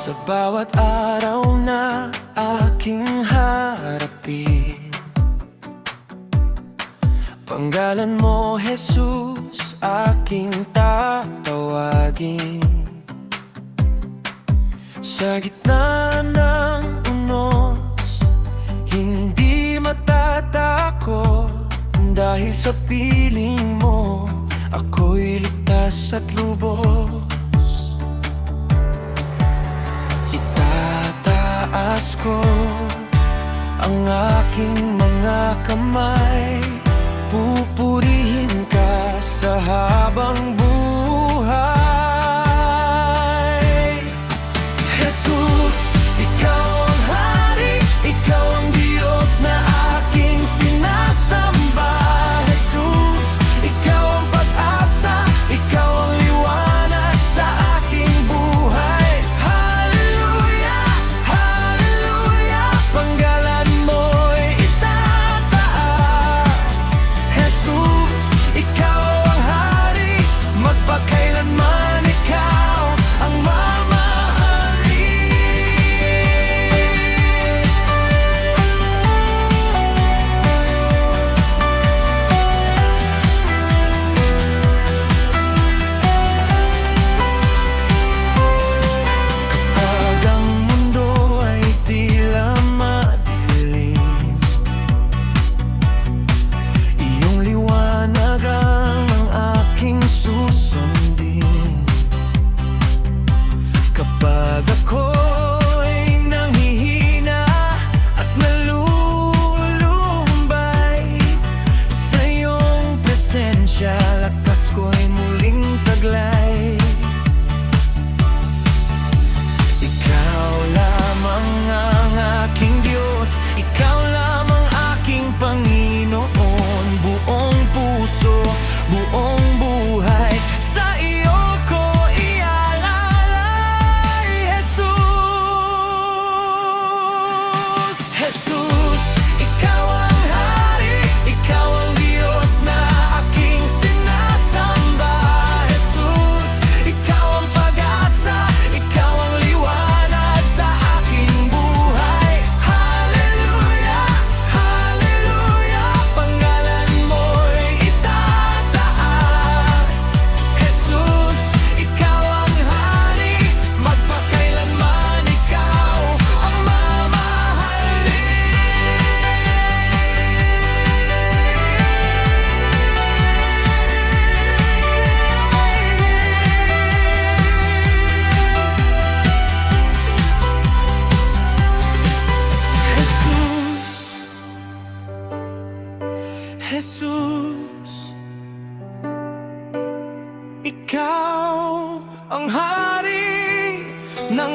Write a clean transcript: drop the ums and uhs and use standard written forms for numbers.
Sa bawat araw na aking harapin, panggalan mo, Jesus, aking tatawagin. Sa gitna ng unos, hindi matatakot, dahil sa piling mo, ako'y ligtas at lubos. Itataas ko ang aking mga kamay, pupurihin ka sa habang buhay. Jesus, ikaw ang hari, ikaw ang Diyos na aking sinasamba. Jesus, ikaw ang pag-asa, ikaw ang liwanag sa aking buhay. Hallelujah, hallelujah, panggalan mo'y itataas. Jesus, ikaw ang hari, magpakailanman ikaw ang kapag ako'y nanghihina at nalulumbay, sa iyong presensya lakas ko'y muling taglay. Ikaw lamang ang aking Diyos, ikaw lamang aking Panginoon. Buong puso, buong buhay, sa iyo ko Jesus, ikaw ang hari, ikaw ang Diyos na aking sinasamba. Jesus, ikaw ang pag-asa, ikaw ang liwanag sa aking buhay. Hallelujah, hallelujah, panggalan mo'y itataas. Jesus, ikaw ang hari, magpakailanman ikaw ang mamahalin. Jesus, ikaw ang hari ng